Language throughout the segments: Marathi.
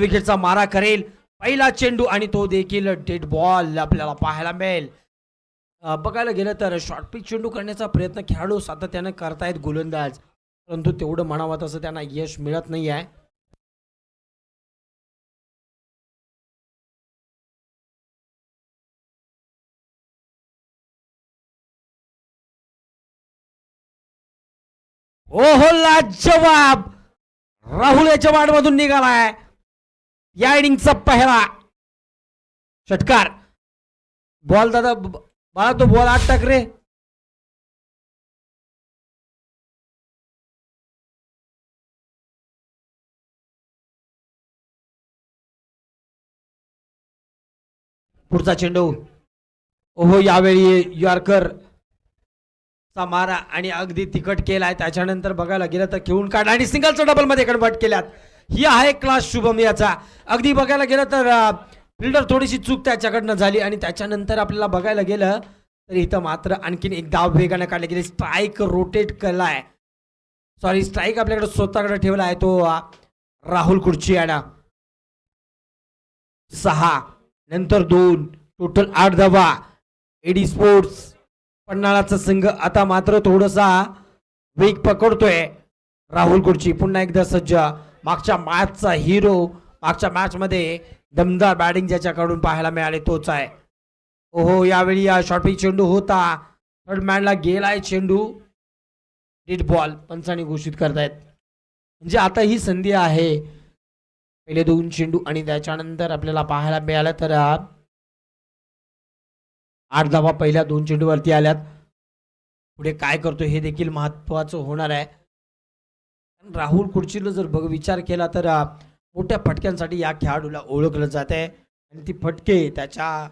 विकेटचा मारा करेल पहिला चेंडू आणि तो देखील डेड बॉल आपल्याला पाहायला मिळेल. बघायला गेलं तर शॉर्ट पिच चेंडू करण्याचा प्रयत्न खेळाडू सातत्याने करतायत गोलंदाज, परंतु तेवढं म्हणावं तसं त्यांना यश मिळत नाही आहे. ओहो लाजवाब राहुल याच्या वाटमधून निघालाय. या इनिंगचा पहिला षटकार. बॉल दादा बाळा तो बॉल आत टाक रे. पुढचा चेंडू. ओहो यावेळी यॉर्कर चा मारा आणि अगदी तिकट केलाय. त्याच्यानंतर बघायला गेलं तर खेळून काढला आणि सिंगलचा डबल मध्ये कन्वर्ट केल्यात. ही आहे क्लास शुभम याचा. अगदी बघायला गेलं तर फिल्डर थोडीशी चूक त्याच्याकडनं झाली आणि त्याच्यानंतर आपल्याला बघायला गेलं तर इथं मात्र आणखीन एक धाव वेगाने काढले गेले. स्ट्राईक रोटेट केलाय, सॉरी स्ट्राईक आपल्याकडे स्वतःकडे ठेवला आहे तो राहुल कुर्चियाना. 6 नंतर 2 टोटल 8 धावा. एडी स्पोर्ट्स पन्हाळाचा संघ आता मात्र थोडासा वेग पकडतोय. राहुल कुर्ची पुन्हा एकदा सज्ज. मागच्या मॅचचा हिरो, मागच्या मॅच मध्ये दमदार बॅटिंग ज्याच्याकडून पाहायला मिळाले तोच आहे. ओहो यावेळी शॉर्ट पिच चेंडू होता, थर्ड मॅनला गेलाय चेंडू. डेड बॉल पंचांनी घोषित करतायत. म्हणजे आता ही संधी आहे. पहिले 2 चेंडू आणि त्याच्यानंतर आपल्याला पाहायला मिळालं तर 8 धावा पहिल्या 2 चेंडूवरती आल्यात. पुढे काय करतो हे देखील महत्वाचं होणार आहे. राहुल कुर्चीला जर विचार केला तर मोठ्या फटक्यांसाठी या खेळाडूला ओळखलं जात आहे आणि ती फटके त्याच्या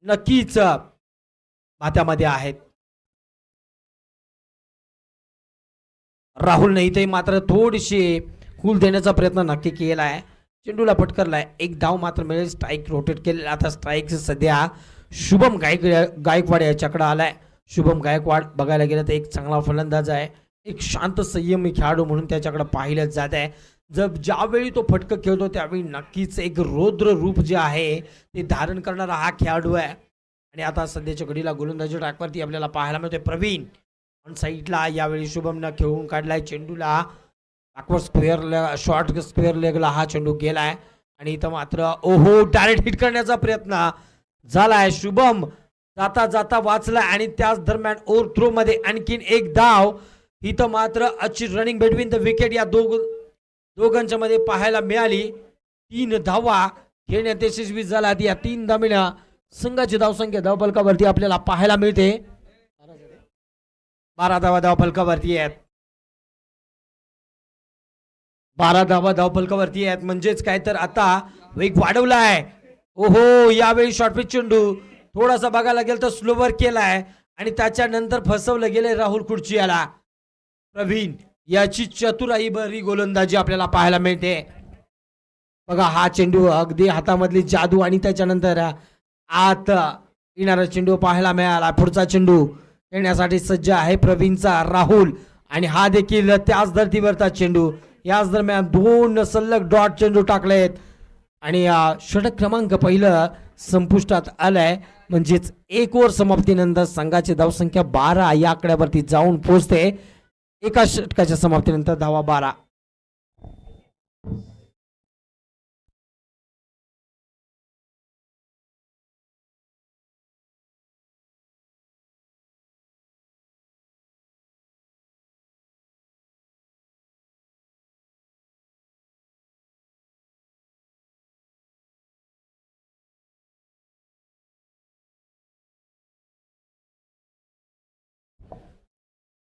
नक्कीच माथ्यामध्ये आहेत. राहुलने इथे मात्र थोडीशी कूल देण्याचा प्रयत्न नक्की केला आहे. चेंडूला फटकारलाय. एक धाव मात्र मिळेल. स्ट्राईक रोटेट केलेला. आता स्ट्राईक सध्या शुभम गायकवाड याच्याकडे आलाय. शुभम गायकवाड बघायला गेलं तर एक चांगला फलंदाज आहे, एक शांत संयमी खेळाडू म्हणून त्याच्याकडे पाहिलं जात आहे. ज्यावेळी तो फटकं खेळतो त्यावेळी नक्कीच एक रौद्र रूप जे आहे ते धारण करणारा हा खेळाडू आहे. आणि आता सध्याच्या घडीला गोलंदाजी ट्रॅकवरती आपल्याला पाहायला मिळतोय प्रवीण ऑन साईडला. यावेळी शुभमनं खेळून काढलाय चेंडूला. बॅकवर्ड स्क्वेअर शॉर्ट स्क्वेअर लेगला हा चेंडू गेलाय आणि इथं मात्र ओहो डायरेक्ट हिट करण्याचा प्रयत्न झालाय. शुभम जाता जाता वाचला आणि त्याच दरम्यान ओव्हर थ्रो मध्ये आणखीन एक धाव. इथं मात्र अच्छी रनिंग बिटवीन द विकेट या दोघांच्या मध्ये पाहायला मिळाली. 3 धावा खेळण्यात यशस्वी झाला. या 3 धावांना संघाची धावसंख्या धावफलकावरती आपल्याला पाहायला मिळते. 12 धावा धावफलकावरती आहेत. 12 धावा धावफलकावरती आहेत. म्हणजेच काय तर आता वेग वाढवला आहे. ओहो यावेळी शॉर्ट पिच चेंडू थोडासा बघायला गेलं तर स्लोवर केलाय आणि त्याच्यानंतर फसवलं गेले राहुल कुर्चियाला. प्रवीण याची चतुराई भरी गोलंदाजी आपल्याला पाहायला मिळते. बघा हा चेंडू अगदी हातामधली जादू आणि त्याच्यानंतर आत येणारा चेंडू पाहायला मिळाला. पुढचा चेंडू खेळण्यासाठी सज्ज आहे प्रवीणचा राहुल आणि हा देखील त्याच धर्तीवरचा चेंडू. याच दरम्यान 2 सलग डॉट चेंडू टाकलेत आणि षटक क्रमांक पहिलं संपुष्टात आलाय. म्हणजेच 1 ओव्हर समाप्तीनंतर संघाची धावसंख्या 12 या आकड्यावरती जाऊन पोहोचते. एका षटकाच्या समाप्तीनंतर धावा 12.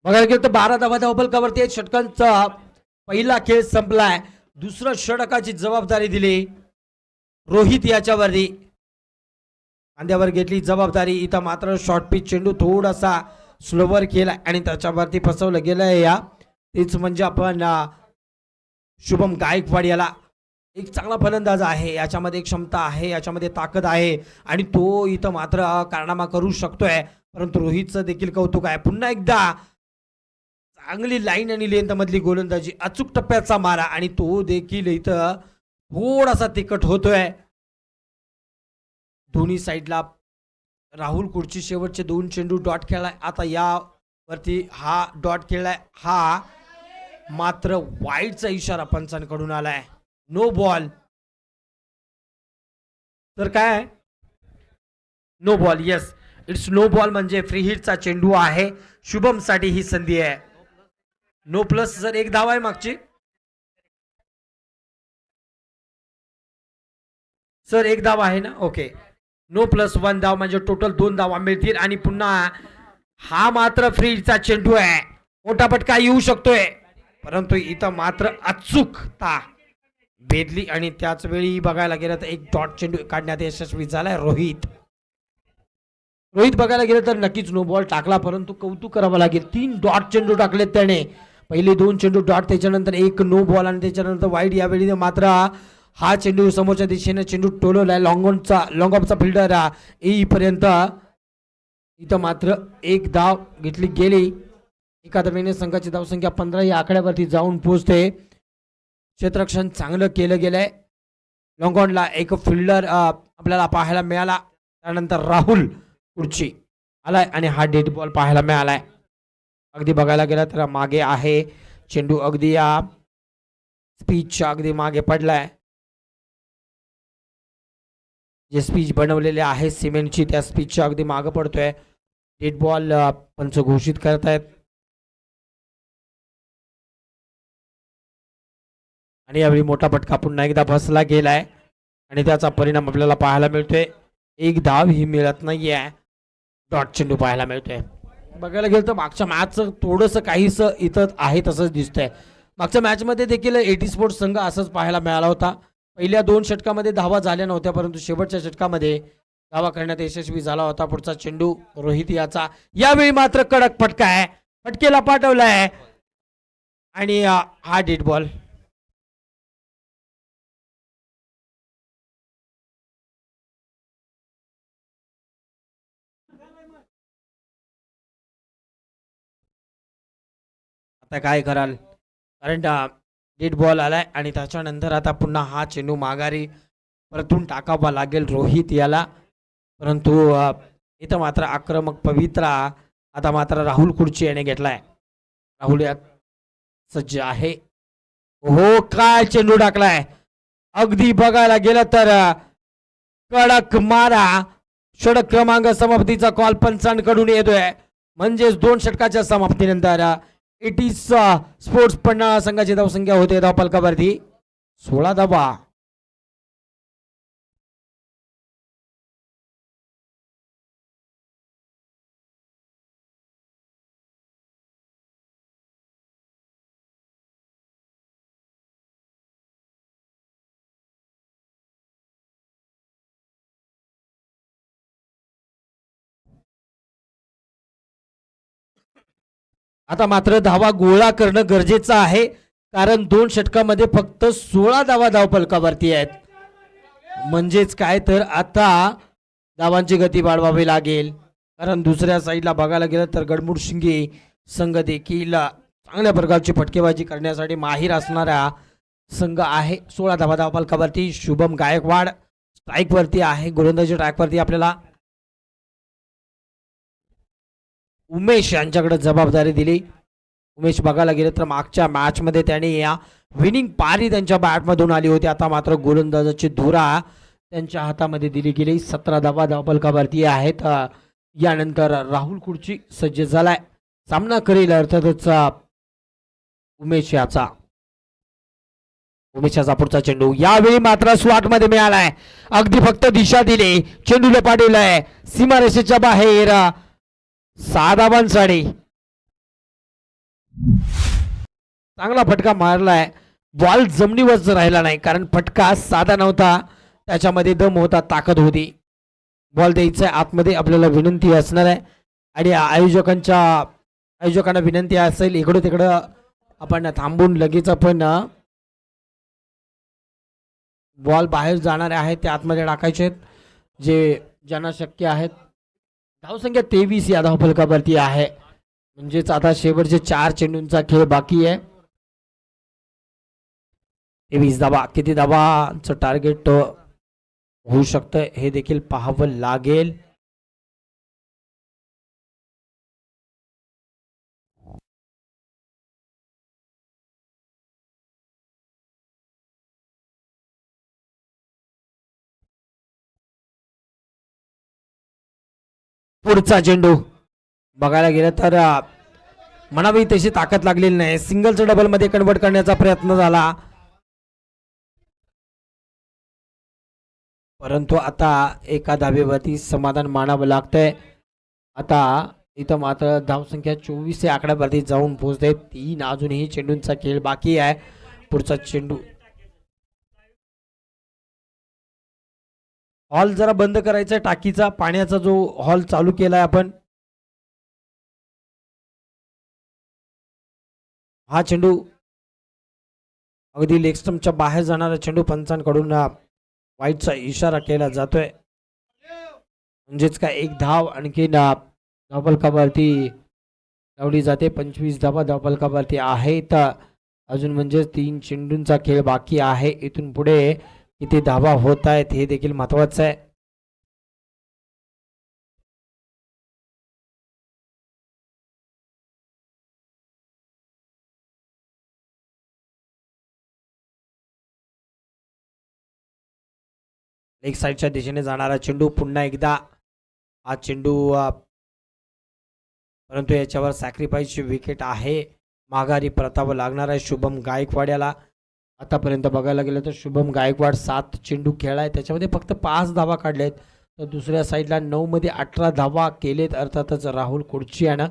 बघायला गेलं तर 12 धावा धावफलकावरती आहेत. षटकांचा पहिला खेळ संपलाय. दुसऱ्या षटकाची जबाबदारी दिली रोहित याच्यावरती. खांद्यावर घेतली जबाबदारी. इथं मात्र शॉर्ट पिच चेंडू थोडासा स्लोवर केला आणि त्याच्यावरती फसवलं गेलंय. तेच म्हणजे आपण शुभम गायकवाड याला एक चांगला फलंदाज आहे. याच्यामध्ये क्षमता आहे, याच्यामध्ये ताकद आहे आणि तो इथं मात्र कारनामा करू शकतोय. परंतु रोहितचं देखील कौतुक आहे. पुन्हा एकदा चांगली लाईन आणि लेंथ मधली गोलंदाजी, अचूक टप्प्याचा मारा आणि तो देखील इथं थोडासा तिखट होतोय. दोन्ही साईडला राहुल कुडची शेवटचे 2 चेंडू डॉट खेळलाय. आता या वरती हा डॉट खेळलाय. हा मात्र वाईडचा इशारा पंचांकडून आलाय. No ball. तर काय no ball. Yes, it's no ball म्हणजे फ्री हिटचा चेंडू आहे. शुभम साठी ही संधी आहे. नो प्लस जर एक धाव आहे मागची. सर एक धाव आहे ना. ओके, नो प्लस 1 धाव म्हणजे टोटल 2 धावा मिळतील. आणि पुन्हा हा मात्र फ्री हिटचा चेंडू आहे. मोठा पटका येऊ शकतोय, परंतु इथं मात्र अचूकता भेदली. आणि त्याच वेळी बघायला गेलं तर एक डॉट चेंडू काढण्यात यशस्वी झालाय रोहित बघायला गेलं तर नक्कीच नो बॉल टाकला, परंतु कौतुक करावं लागेल. 3 डॉट चेंडू टाकलेत त्याने. पहिले 2 चेंडू डॉट, त्याच्यानंतर एक नो बॉल आणि त्याच्यानंतर वाईड. यावेळी मात्र हा चेंडू समोरच्या दिशेने चेंडू टोलवलाय. लॉंग ऑफचा फिल्डर येईपर्यंत इथं मात्र एक धाव घेतली गेली. एका धावेने संघाची धावसंख्या 15 या आकड्यावरती जाऊन पोहोचते. क्षेत्ररक्षण चांगलं केलं गेलंय. लॉंगॉनला एक फिल्डर आपल्याला पाहायला मिळाला. त्यानंतर राहुल कुडची आलाय आणि हा डेड बॉल पाहायला मिळालाय. अगदी बघायला गेला तर मागे आहे चेंडू. अगदी या स्पीचच्या अगदी मागे पडलाय. जे स्पीच बनवलेले आहे सिमेंटची, त्या स्पीचच्या अगदी मागे पडतोय. डेड बॉल पंच घोषित करतायत. आणि यावेळी मोठा फटका पुन्हा एकदा बसला गेलाय आणि त्याचा परिणाम आपल्याला पाहायला मिळतोय. एक धाव ही मिळत नाहीये. डॉट चेंडू पाहायला मिळतोय. बघायला गेलं तर मागच्या मॅचचं थोडंसं काहीस इथं आहे तसंच दिसतंय. मागच्या मॅचमध्ये देखील एटी स्पोर्ट्स संघ असंच पाहायला मिळाला होता. पहिल्या 2 षटकामध्ये धावा झाल्या नव्हत्या, परंतु शेवटच्या षटकामध्ये धावा करण्यात यशस्वी झाला होता. पुढचा चेंडू रोहित याचा. यावेळी मात्र कडक फटका आहे. फटकेला पाठवलाय आणि हा डेड बॉल. आता काय कराल, कारण डेड बॉल आलाय आणि त्याच्यानंतर आता पुन्हा हा चेंडू माघारी परतून टाकावा लागेल रोहित याला. परंतु इथं मात्र आक्रमक पवित्रा आता मात्र राहुल कुडची याने घेतलाय. राहुल यात सज्ज आहे. हो, काय चेंडू टाकलाय. अगदी बघायला गेलं तर कडक मारा. षटक क्रमांक समाप्तीचा कॉल पंचांकडून येतोय. म्हणजेच 2 षटकाच्या समाप्तीनंतर एटी स्पोर्ट्स पन्हाळा संघाची धावसंख्या होते धावफलकावरती 16 धावा. आता मात्र धावा गोळा करणं गरजेचं आहे, कारण 2 षटकामध्ये फक्त 16 धावा धावफलकावरती आहेत. म्हणजेच काय तर आता धावांची गती वाढवावी लागेल, कारण दुसऱ्या साईडला बघायला गेलं तर गडमुडशिंगे संघ देखील चांगल्या प्रकारची फटकेबाजी करण्यासाठी माहीर असणारा संघ आहे. 16 धावा धावफलकावरती. शुभम गायकवाड स्ट्राईकवरती आहे. गोलंदाजी ट्रॅकवरती आपल्याला उमेश यांच्याकडे जबाबदारी दिली. उमेश बघायला गेलं तर मागच्या मॅचमध्ये त्याने या विनिंग पारी त्यांच्या बॅटमधून आली होती. आता मात्र गोलंदाजाची धुरा त्यांच्या हातामध्ये दिली गेली. 17 धावा धावफलकावरती आहेत. यानंतर राहुल कुडची सज्ज झालाय. सामना करेल अर्थातच उमेश याचा. उमेशाचा पुढचा चेंडू यावेळी मात्र स्लॉट मध्ये मिळालाय. अगदी फक्त दिशा दिली, चेंडूला पाठवलाय सीमारेषेच्या बाहेर. 6 धावांसाठी चांगला फटका मारलाय. बॉल जमिनीवर राहिला नाही, कारण फटका साधा नव्हता, त्याच्यामध्ये दम होता, ताकद होती. बॉल द्यायचा आतमध्ये आपल्याला विनंती असणार आहे. आणि आयोजकांना विनंती असेल इकडं तिकडं आपण थांबून लगेच आपण बॉल बाहेर जाणारे आहेत ते आतमध्ये टाकायचे आहेत, जे ज्यांना शक्य आहेत. धावसंख्या 23 या धावफलकावरती आहे. म्हणजेच आता शेवटचे 4 चेंडूंचा खेळ बाकी आहे. 23 धावा, किती धावांचं टार्गेट होऊ शकतं हे देखील पाहावं लागेल. पुढचा चेंडू बघायला गेलं तर म्हणावी तशी ताकद लागलेली नाही. सिंगलचं डबल मध्ये कन्वर्ट करण्याचा प्रयत्न झाला, परंतु आता एका धावेवरती समाधान मानावं लागतंय. आता इथं मात्र धावसंख्या 24 या आकड्यावरती जाऊन पोहोचते. 3 अजूनही चेंडूंचा खेळ बाकी आहे. पुढचा चेंडू, हॉल जरा बंद करायचा, टाकीचा पाण्याचा जो हॉल चालू केलाय आपण. हा चेंडू अगदी लेग स्टंपच्या बाहेर जाणारा चेंडू पंचांकडून वाईटचा इशारा केला जातोय. म्हणजेच काय एक धाव आणखी धावफलकावरती लावली जाते. 25 धावा धावफलकावरती आहेत अजून, म्हणजे 3 चेंडूंचा खेळ बाकी आहे. इथून पुढे किती धावा होत आहेत हे देखील महत्वाचं आहे. लेग साईडच्या दिशेने जाणारा चेंडू पुन्हा एकदा, हा चेंडू परंतु याच्यावर सॅक्रिफाईसची विकेट आहे. माघारी परतावं लागणार आहे शुभम गायकवाड. आतापर्यंत बघायला गेलं तर शुभम गायकवाड 7 चेंडू खेळाय, त्याच्यामध्ये फक्त 5 धावा काढलेत. तर दुसऱ्या साईडला 9 मध्ये 18 धावा केलेत, अर्थातच राहुल कुडचियानं.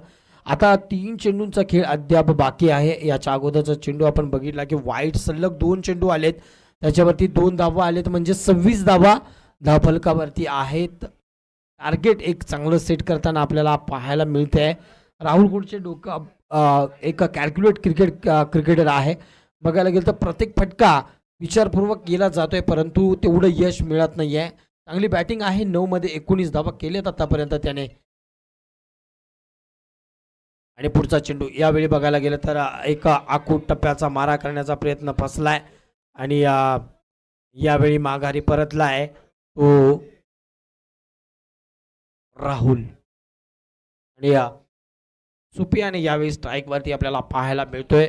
आता 3 चेंडूंचा खेळ अद्याप बाकी आहे. याच्या अगोदरचा चेंडू आपण बघितला की वाईट सलग 2 चेंडू आलेत, त्याच्यावरती 2 धावा आलेत, म्हणजे 26 धावा धावफलकावरती आहेत. टार्गेट एक चांगलं सेट करताना आपल्याला पाहायला मिळते. राहुल कुडचे डोकं एक कॅल्क्युलेट क्रिकेटर आहे. बघायला गेलं तर प्रत्येक फटका विचारपूर्वक केला जातोय, परंतु तेवढं यश मिळत नाहीये. चांगली बॅटिंग आहे, 9 मध्ये 19 धावा केलेत आतापर्यंत त्याने. आणि पुढचा चेंडू यावेळी बघायला गेलं तर एक आखूड टप्प्याचा मारा करण्याचा प्रयत्न फसलाय आणि यावेळी माघारी परतलाय तो राहुल. आणि सुपियाने यावेळी स्ट्राईक वरती आपल्याला पाहायला मिळतोय.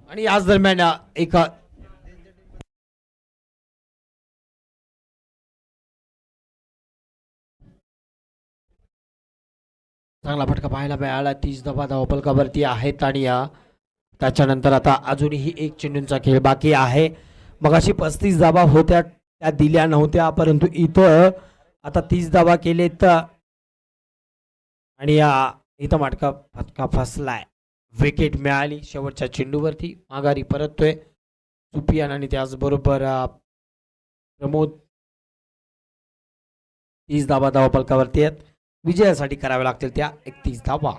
आणि याच दरम्यान एक चांगला फटका पाहायला मिळाला. 30 धावा धावफलकावरती आहेत आणि त्याच्यानंतर आता अजूनही 1 चेंडूंचा खेळ बाकी आहे. मगाशी 35 धावा होत्या, त्या दिल्या नव्हत्या, परंतु इथं आता 30 धावा केलेत आणि इथं फटका फसलाय. विकेट मिळाली शेवटच्या चेंडूवरती. माघारी परततोय सुपियान आणि त्याचबरोबर प्रमोद. 30 धावा धावफलकावरती आहेत. विजयासाठी कराव्या लागतील त्या 31 धावा.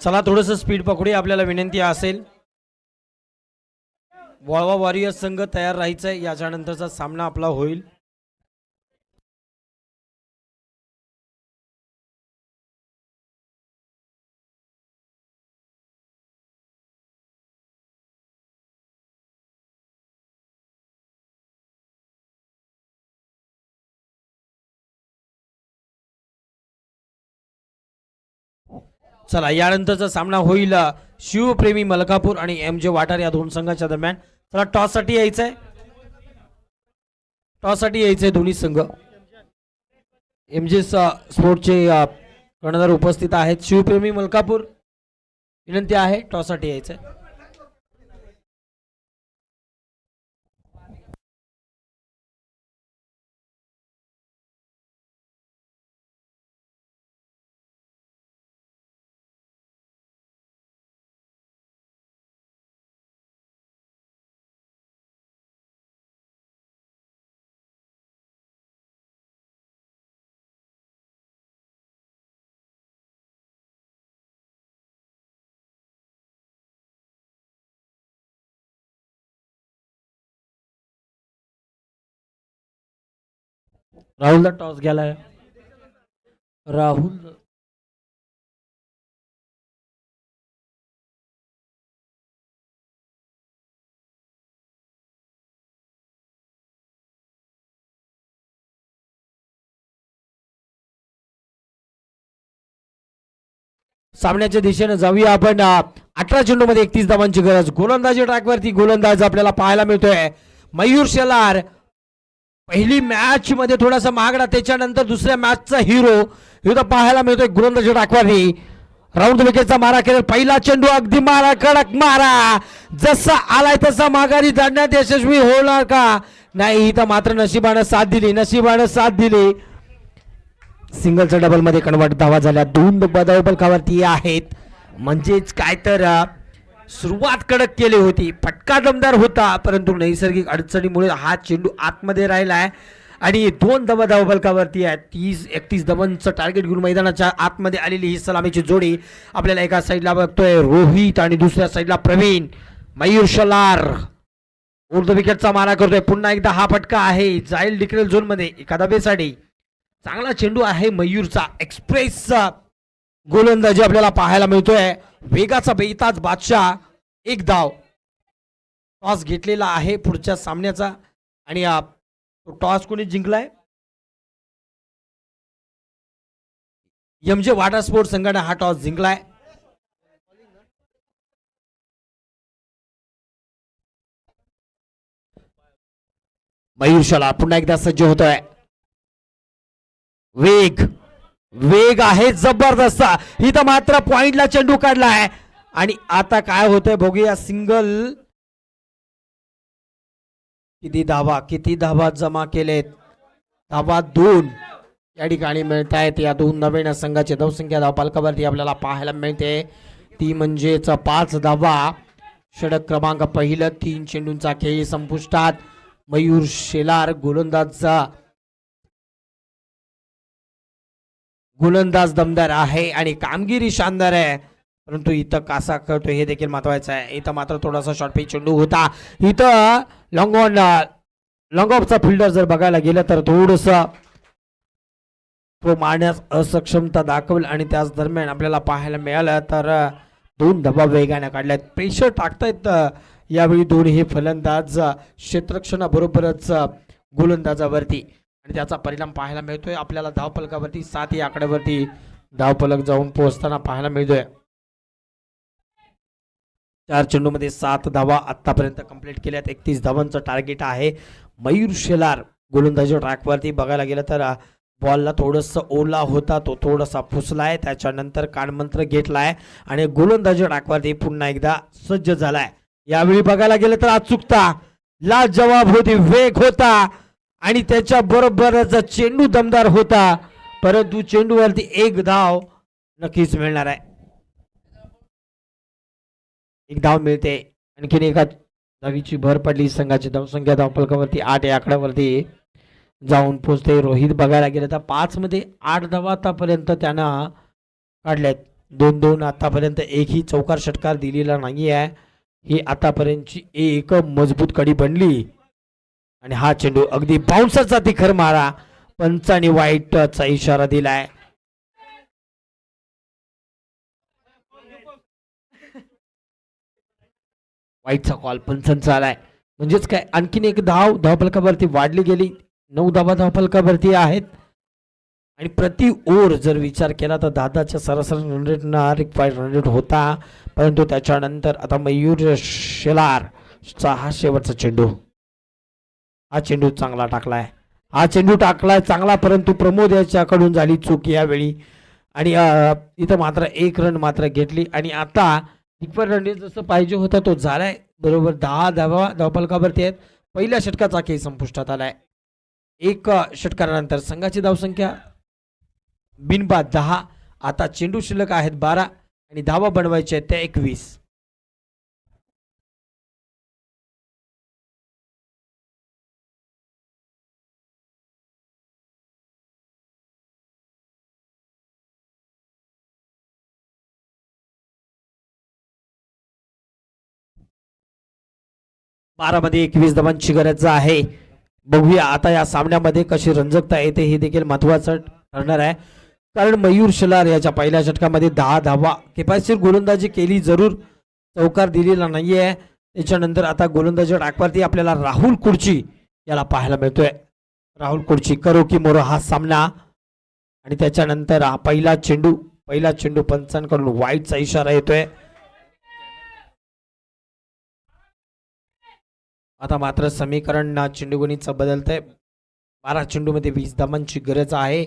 चला थोडंसं स्पीड पकडूया, आपल्याला विनंती असेल. वळवा वॉरियर्स संघ तयार राहायचंय, याच्यानंतरचा सामना आपला होईल. चला यानंतरचा सामना होईल शिवप्रेमी मलकापूर आणि एम जे वाटार या दोन संघाच्या दरम्यान. चला टॉस साठी यायचंय, टॉस साठी यायचंय दोन्ही संघ. एम जे स्पोर्टचे कर्णधार उपस्थित आहेत. शिवप्रेमी मलकापूर विनंती आहे टॉस साठी यायचंय. राहुलला टॉस गेलाय. राहुल सामन्याच्या दिशेने जाऊया आपण. 18 चेंडू मध्ये 31 धावांची गरज. गोलंदाजी ट्रॅकवरती गोलंदाज आपल्याला पाहायला मिळतोय मयूर शेलार. पहिली मॅच मध्ये थोडासा महागडा, त्याच्यानंतर दुसऱ्या मॅचचा हिरो इथं पाहायला मिळतोय गोलंदाजी ट्रॅकवरती. राऊंड विकेटचा मारा केला. पहिला चेंडू अगदी मारा, कडक मारा, जसा आलाय तसा माघारी धाडण्यात यशस्वी होणार का नाही, इथं मात्र नशिबानं साथ दिली, नशिबानं साथ दिली. सिंगलचा डबल मध्ये कन्वर्ट धावा झाल्या. 2 बदावबलकावरती आहेत. म्हणजेच काय तर सुरुवात कडक केली होती, फटका दमदार होता, परंतु नैसर्गिक अडचणीमुळे हा चेंडू आतमध्ये राहिलाय आणि 2 धावबलकावरती आहे. 30-31 धावांचं टार्गेट घेऊन मैदानाच्या आतमध्ये आलेली ही सलामीची जोडी आपल्याला एका साईडला बघतोय रोहित आणि दुसऱ्या साईडला प्रवीण. मयूर शेलार उर्ध विकेटचा मारा करतोय. पुन्हा एकदा हा फटका आहे, जाईल डिक्रेल झोन मध्ये एखादा बेसाठी. चांगला चेंडू आहे मयूरचा. एक्सप्रेसचा गोलंदाजी आपल्याला पाहायला मिळतोय. वेगाचा बेताज बादशाह. 1 धाव. टॉस घेतलेला आहे पुढच्या सामन्याचा आणि टॉस कोणी जिंकलाय? एमजे वाटर स्पोर्ट्स संघाने हा टॉस जिंकलाय. मयूर शेलार पुन्हा एकदा सज्ज होतोय. वेग आहे जबरदस्त. इथं मात्र पॉइंटला चेंडू काढलाय आणि आता काय होतंय बघूया. सिंगल. किती धावा जमा केलेत? धावा 2 या ठिकाणी मिळत आहेत. या 2 नवीन संघाची धावसंख्या धावपालकावरती आपल्याला पाहायला मिळते, ती म्हणजेच 5 धावा. षटक क्रमांक पहिलं. 3 चेंडूंचा खेळ संपुष्टात. मयूर शेलार गोलंदाज दमदार आहे आणि कामगिरी शानदार आहे, परंतु इथं कासा करतो हे देखील महत्वाचं आहे. इथं मात्र थोडासा शॉर्ट पिच चेंडू होता. इथं लॉंग ऑफचा फिल्डर जर बघायला गेलं तर थोडस तो मारण्यास असक्षमता दाखवल आणि त्याच दरम्यान आपल्याला पाहायला मिळालं तर 2 धावा वेगाने काढल्यात. प्रेशर टाकतायत यावेळी दोन्ही फलंदाज क्षेत्ररक्षणाबरोबरच गोलंदाजावरती आणि त्याचा परिणाम पाहायला मिळतोय आपल्याला धावफलकावरती. 7 या आकड्यावरती धावफलक जाऊन पोहोचताना पाहायला मिळतोय. 4 चेंडूमध्ये 7 धावा आतापर्यंत कंप्लीट केल्यात. 31 धावांचं टार्गेट आहे. मयूर शेलार गोलंदाजी ट्रॅकवरती बघायला गेलं तर बॉलला थोडंसं ओला होता, तो थोडासा फुसलाय, त्याच्यानंतर कानमंत्र घेतलाय आणि गोलंदाजी ट्रॅकवरती पुन्हा एकदा सज्ज झालाय. यावेळी बघायला गेलं तर अचूकता लाजवाब होती, वेग होता आणि त्याच्या बरोबरच चेंडू दमदार होता, परंतु चेंडूवरती 1 धाव नक्कीच मिळणार आहे. 1 धाव मिळते. आणखीन एका धावीची भर पडली. संघाची धावसंख्या धावफलकावरती 8 या आकड्यावरती जाऊन पोहोचते. रोहित बघायला गेलं तर 5 मध्ये 8 धावा आतापर्यंत त्यानं काढल्यात. 2-2 आतापर्यंत एकही चौकार षटकार दिलेला नाही आहे. ही आतापर्यंतची एक मजबूत कडी बनली आणि हा चेंडू अगदी बाउन्सरचा तिखर मारा, पंचाने वाईटचा इशारा दिलाय. वाईटचा कॉल पंचांचा आलाय. म्हणजेच काय, आणखीन एक धावफलकावरती वाढली गेली. 9 धावा धावफलकावरती आहेत आणि प्रति ओव्हर जर विचार केला तर 10च्या सरासरी रन रेटना रिक्वायर्ड रन रेट होता. परंतु त्याच्यानंतर आता मयूर शेलारचा हा शेवटचा चेंडू, हा चेंडू चांगला टाकलाय, हा चेंडू टाकलाय चांगला, परंतु प्रमोद याच्याकडून झाली चूक यावेळी आणि इथं मात्र 1 रन मात्र घेतली आणि आता रिक्वायर्ड रन रेट जसं पाहिजे होता तो झालाय. बरोबर 10 धावा धावफलकावरती आहेत. पहिल्या षटकाचा खेळ संपुष्टात आलाय. 1 षटकारानंतर संघाची धावसंख्या बिनबाद 10. आता चेंडू शिल्लक आहेत 12 आणि धावा बनवायच्या आहेत त्या 21. मध्ये 21 धावांची गरज आहे. बघूया आता या सामन्यामध्ये कशी रंजकता येते हे देखील महत्वाचं ठरणार आहे. कारण मयूर शेलार याच्या पहिल्या षटकामध्ये 10 धावा किफायतशीर गोलंदाजी केली, जरूर चौकार दिलेला नाहीये. त्याच्यानंतर आता गोलंदाजी टाकवरती आपल्याला राहुल कुर्ची याला पाहायला मिळतोय. राहुल कुर्ची करो की मोरो हा सामना आणि त्याच्यानंतर हा पहिला चेंडू पंचांकडून वाईटचा इशारा येतोय. आता मात्र समीकरण चेंडू गणितचं बदलतंय. 12 चेंडूमध्ये 20 धावांची गरज आहे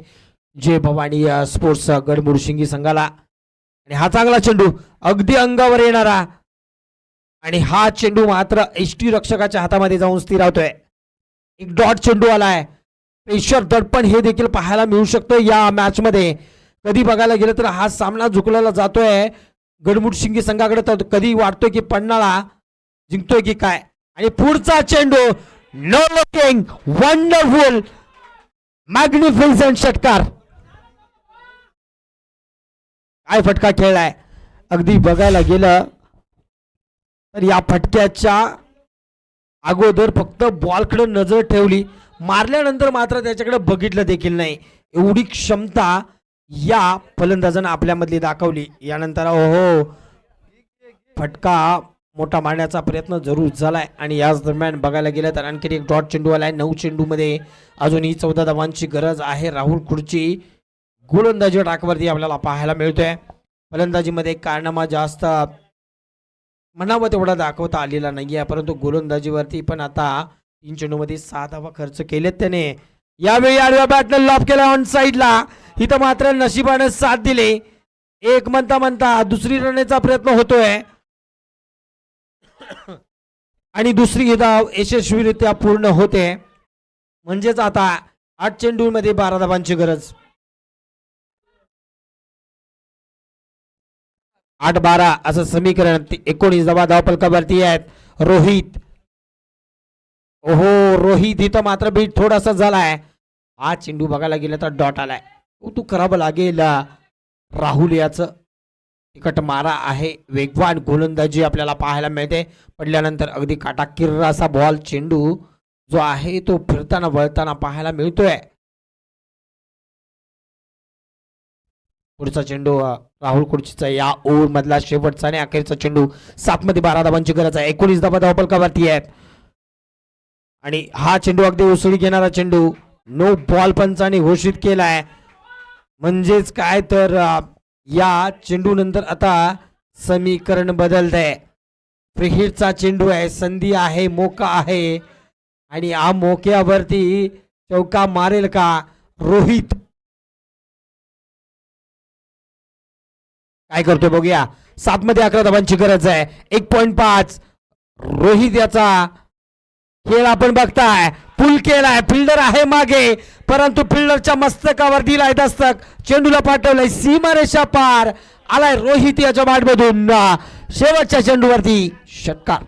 जय भवानी स्पोर्ट्स गडमुडशिंगी संघाला. आणि हा चांगला चेंडू अगदी अंगावर येणारा आणि हा चेंडू मात्र एसटी रक्षकाच्या हातामध्ये जाऊन स्थिरावतोय. एक डॉट चेंडू आलाय. प्रेशर दडपण हे देखील पाहायला मिळू शकतं या मॅच मध्ये. कधी बघायला गेलं तर हा सामना झुकलेला जातोय गडमुडशिंगी संघाकडे, तर कधी वाटतोय की पन्हाळा जिंकतोय की काय. आणि पुढचा चेंडू नो लुकिंग वंडरफुल मॅग्निफिसंट षटकार. काय फटका खेळलाय. अगदी बघायला गेलं तर या फटक्याच्या अगोदर फक्त बॉलकडे नजर ठेवली, मारल्यानंतर मात्र त्याच्याकडे बघितलं देखील नाही. एवढी क्षमता या फलंदाजानं आपल्यामधली दाखवली. यानंतर ओहो फटका मोठा मारण्याचा प्रयत्न जरूर झालाय आणि याच दरम्यान बघायला गेलं तर आणखी एक डॉट चेंडू आलाय. 9 चेंडूमध्ये अजूनही 14 धावांची गरज आहे. राहुल खुर्ची गोलंदाजी टाकवरती आपल्याला पाहायला मिळतोय. फलंदाजीमध्ये कारनामा जास्त म्हणावं तेवढा दाखवता आलेला नाहीये, परंतु गोलंदाजीवरती पण आता 3 चेंडूमध्ये 6 धावा खर्च केलेत त्याने. यावेळी आडव्या बॅटनं लॉब केला ऑन साईडला. इथं मात्र नशिबाने साथ दिले. एक म्हणता दुसरी रनेचा प्रयत्न होतोय आणि दुसरी धाव यशस्वीरित्या पूर्ण होते. म्हणजेच आता 8 चेंडूमध्ये 12 धावांची गरज. 8-12 असं समीकरण. 19 धावा धावफलकावरती आहेत. रोहित, ओहो रोहित इथं मात्र बीट थोडासा झालाय. हा चेंडू बघायला गेलं तर डॉट आलाय. तू करावं लागेल. राहुल याचं तिकट मारा आहे. वेगवान गोलंदाजी आपल्याला पाहायला मिळते. पडल्यानंतर अगदी काटाकीर असा बॉल चेंडू जो आहे तो फिरताना वळताना पाहायला मिळतोय. पुढचा चेंडू राहुल कुर्चीचा या ओव्हर मधला शेवटचा आणि अखेरचा चेंडू. 7 मध्ये 12 धावांची गरज आहे. 19 धावा धावफलकावरती आहेत आणि हा चेंडू अगदी उसळी घेणारा चेंडू नो बॉल पंचाने घोषित केलाय. म्हणजेच काय तर या चेंडू नंतर आता समीकरण बदलतंय. फ्री हिटचा चेंडू आहे, संधी आहे, मोका आहे आणि या मोक्यावरती चौका मारेल का रोहित. काय करतोय बघूया. 7 मध्ये 11 धावांची गरज आहे. 1.5 रोहित याचा खेळ आपण बघताय. पुल केलाय, फिल्डर आहे मागे, परंतु फिल्डरच्या मस्तकावर दिलाय दस्तक. चेंडूला पाठवलंय सीमारेषा पार. आलाय रोहित याच्या बॅटमधून. शेवटच्या चेंडूवरती षटकार.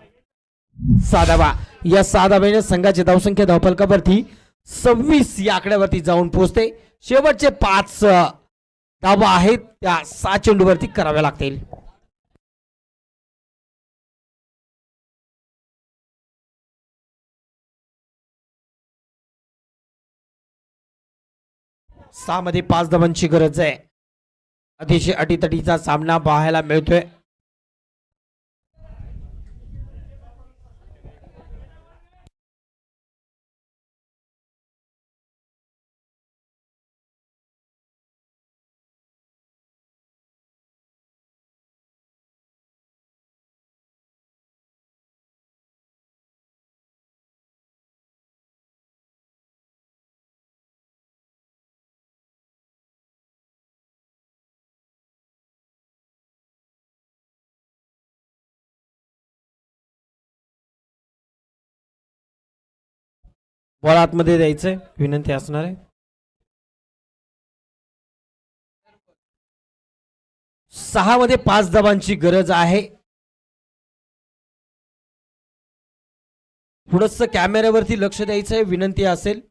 6 धावा. या 6 धावेने संघाची धावसंख्या धावफलकावरती 26 या आकड्यावरती जाऊन पोहोचते. शेवटचे 5 धावा आहेत त्या 6 चेंडूवरती कराव्या लागतील. सहा मध्ये 5 धावांची गरज आहे. अतिशय अटीतटीचा सामना पाहायला मिळतोय. बॉल आतमध्ये द्यायचंय विनंती असणार आहे. 6 मध्ये 5 धावांची गरज आहे. थोडस कॅमेऱ्यावरती लक्ष द्यायचंय विनंती असेल.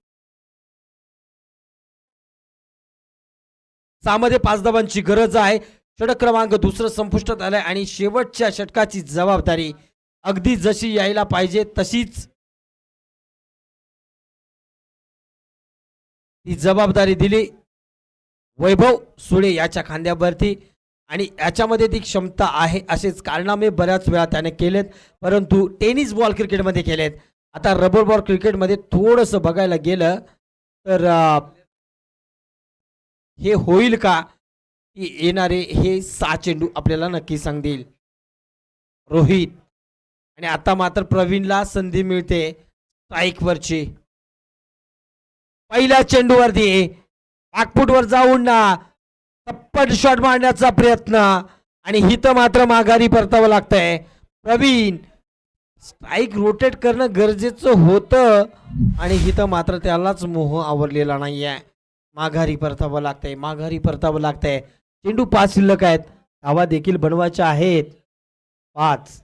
6 मध्ये 5 धावांची गरज आहे. षटक क्रमांक दुसरं संपुष्टात आलंय आणि शेवटच्या षटकाची जबाबदारी अगदी जशी यायला पाहिजे तशीच ती जबाबदारी दिली वैभव सुळे याच्या खांद्यावरती आणि याच्यामध्ये ती क्षमता आहे. असेच कारनामे बऱ्याच वेळा त्याने केलेत, परंतु टेनिस बॉल क्रिकेटमध्ये केलेत. आता रबर बॉल क्रिकेटमध्ये थोडंसं बघायला गेलं तर हे होईल का की येणारे हे 6 चेंडू आपल्याला नक्की सांगतील. रोहित आणि आता मात्र प्रवीणला संधी मिळते स्ट्राईकवरची. पहिल्या चेंडूवरती बॅकफुटवर जाऊन ना तप्पट शॉट मारण्याचा प्रयत्न आणि हिथं मात्र माघारी परतावं लागतंय. प्रवीण स्ट्राईक रोटेट करणं गरजेचं होतं आणि हिथं मात्र त्यालाच मोह आवरलेला नाहीये. माघारी परतावं लागतंय, माघारी परतावं लागतंय. चेंडू 5 शिल्लक आहेत. धावा देखील बनवायच्या आहेत 5.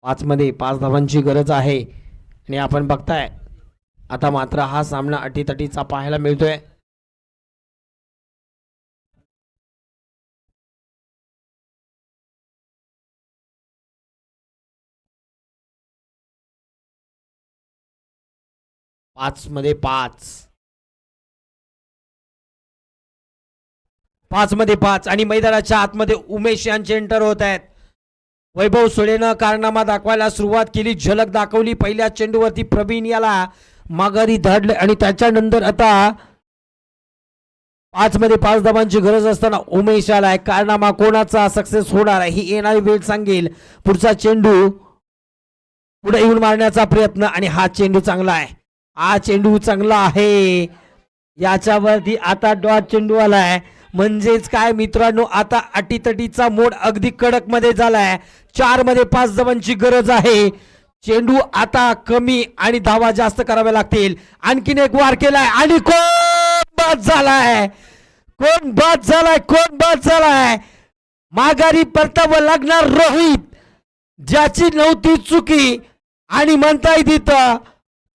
5 मध्ये 5 धावांची गरज आहे आणि आपण बघताय आता मात्र हा सामना अटीतटीचा पाहायला मिळतोय. पाच मध्ये 5 आणि मैदानाच्या आतमध्ये उमेश यांचे एंटर होत आहेत. वैभव सुळेनं कारनामा दाखवायला सुरुवात केली, झलक दाखवली. पहिल्या चेंडूवरती प्रवीण याला माघारी धाडले आणि त्याच्यानंतर आता 5 मध्ये 5 धावांची गरज असताना उमेश आलाय. कारनामा कोणाचा सक्सेस होणार आहे ही येणारी वेळ सांगेल. पुढचा चेंडू पुढे येऊन मारण्याचा प्रयत्न आणि हा चेंडू चांगला आहे. हा चेंडू चांगला आहे. याच्यावरती आता डॉट चेंडू आलाय. म्हणजेच काय मित्रांनो, आता अटीतटीचा मोड अगदी कडक मध्ये झालाय. 4 मध्ये 5 धावांची गरज आहे. चेंडू आता कमी आणि धावा जास्त कराव्या लागतील. आणखीन एक वार केलाय आणि कोण बाद झालाय, कोण बाद झालाय. माघारी परतावं लागणार रोहित, ज्याची नव्हती चुकी आणि म्हणता येतं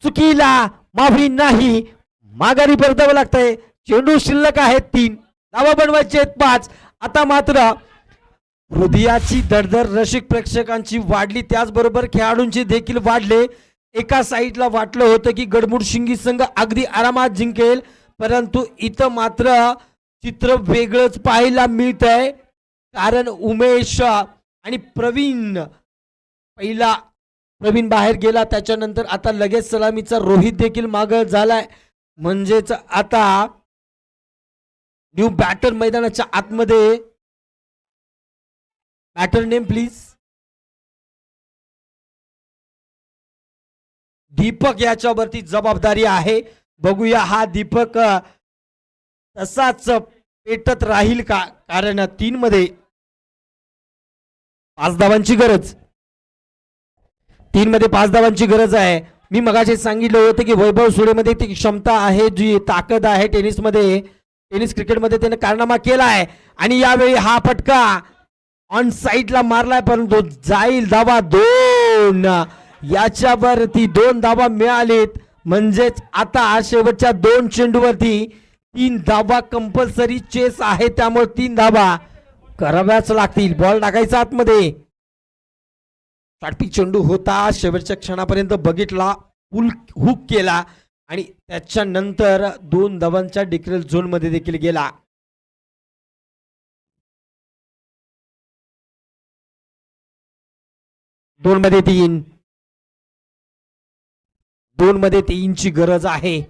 चुकीला माफी नाही. माघारी परतावं लागतंय. चेंडू शिल्लक आहेत 3, धावा बनवायचे आहेत 5. आता मात्र हृदयाची धडधड रसिक प्रेक्षकांची वाढली, त्याचबरोबर खेळाडूंची देखील वाढले. एका साईडला वाटलं होतं की गडमुड शिंगी संघ अगदी आरामात जिंकेल, परंतु इथं मात्र चित्र वेगळंच पाहायला मिळतंय. कारण उमेश आणि प्रवीण, पहिला प्रवीण बाहेर गेला, त्याच्यानंतर आता लगेच सलामीचा रोहित देखील मागं झालाय. म्हणजेच आता न्यू बॅटर मैदानाच्या आतमध्ये. Batter name please. दीपक याच्यावरती जबाबदारी आहे. बघूया हा दीपक तसाच पेटत राहील का, कारण 3 मध्ये 5 धावांची गरज. 3 मध्ये 5 धावांची गरज आहे. मी मगाशी सांगितलं होतं की वैभव सुळेमध्ये ती क्षमता आहे, जी ताकद आहे टेनिसमध्ये, टेनिस क्रिकेटमध्ये त्याने कारनामा केला आहे. आणि यावेळी हा फटका ऑन साईडला मारलाय, परंतु जाईल. धावा 2, याच्यावरती 2 धावा मिळालीत. म्हणजेच आता शेवटच्या 2 चेंडूवरती 3 धाबा कंपल्सरी चेस आहे, त्यामुळे 3 धाबा कराव्याच लागतील. बॉल टाकायचा आतमध्ये. चाटपी चेंडू होता, शेवटच्या क्षणापर्यंत बघितला, पुल हुक केला आणि त्याच्यानंतर 2 धावांच्या डिक्रेल झोन मध्ये देखील गेला. दोन मध्ये 3 ची गरज आहे.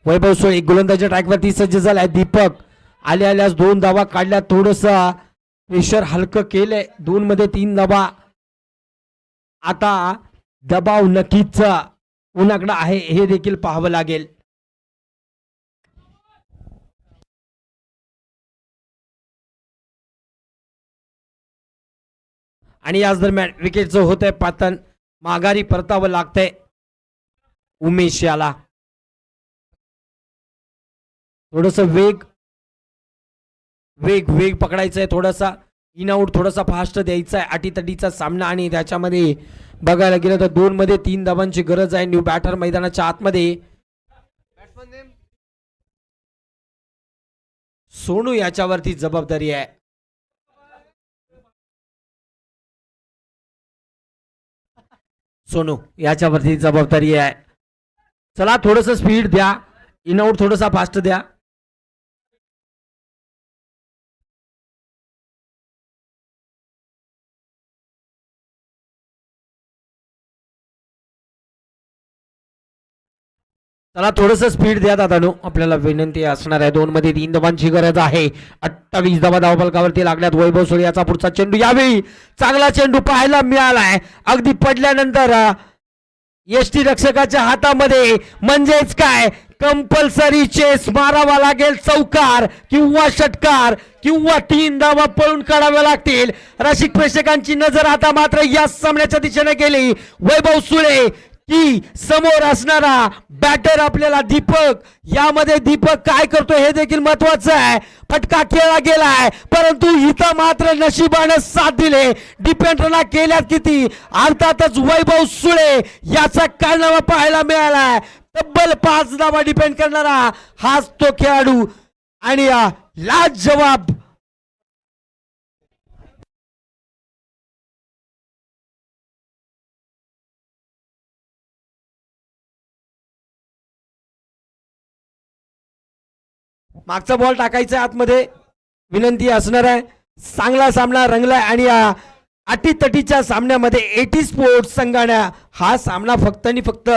वैभव सुळे गोलंदाजी ट्रॅकवरती सज्ज झालाय. दीपक आल्यास 2 धावा काढल्या, थोडस प्रेशर हलकं केलंय. 2 मध्ये 3 धावा. आता दबाव नक्कीच कोणाकडे आहे हे देखील पाहावं लागेल. आणि याच दरम्यान विकेटचं होतंय पातन. माघारी परतावं लागतंय उमेश याला. थोडस वेग पकडायचंय, थोडासा इन आउट थोडासा फास्ट द्यायचा आहे. अटीतटीचा सामना आणि त्याच्यामध्ये बघायला गेलं तर 2 मध्ये 3 धावांची गरज आहे. न्यू बॅटर मैदानाच्या आतमध्ये. सोनू याच्यावरती जबाबदारी आहे. सोनू याच्यावरती जबाबदारी आहे. चला थोडस स्पीड द्या, इन आउट थोडासा फास्ट द्या. चला थोडस स्पीड द्या दादानो, आपल्याला विनंती असणार आहे. 2 मध्ये 3 धावांची गरज आहे. 28 धावा धावफलकावरती लागल्यात. वैभव सुळे याचा पुढचा चेंडू, यावेळी चांगला चेंडू पाहायला मिळालाय. अगदी पडल्यानंतर यष्टी रक्षकाच्या हातामध्ये. म्हणजेच काय, कंपल्सरी चेस मारावा लागेल. चौकार किंवा षटकार किंवा 3 धावा पळून काढाव्या लागतील. रसिक प्रेक्षकांची नजर आता मात्र या सामन्याच्या दिशेने गेली. वैभव सुळे की समोर असणारा बॅटर आपल्याला दीपक. यामध्ये दीपक काय करतो हे देखील महत्वाचं आहे. फटका खेळला गेलाय, परंतु इथं मात्र नशिबाने साथ दिले. डिफेंडरला केल्यात किती. अर्थातच वैभव सुळे याचा कारनामा पाहायला मिळालाय. तब्बल 5 धावा डिपेंड करणारा हाच तो खेळाडू आणि लाजवाब मागचा बॉल टाकायचा आतमध्ये विनंती असणार आहे. चांगला सामना रंगलाय आणि या अटीतटीच्या सामन्यामध्ये एटी स्पोर्ट्स संघाने हा सामना फक्त आणि फक्त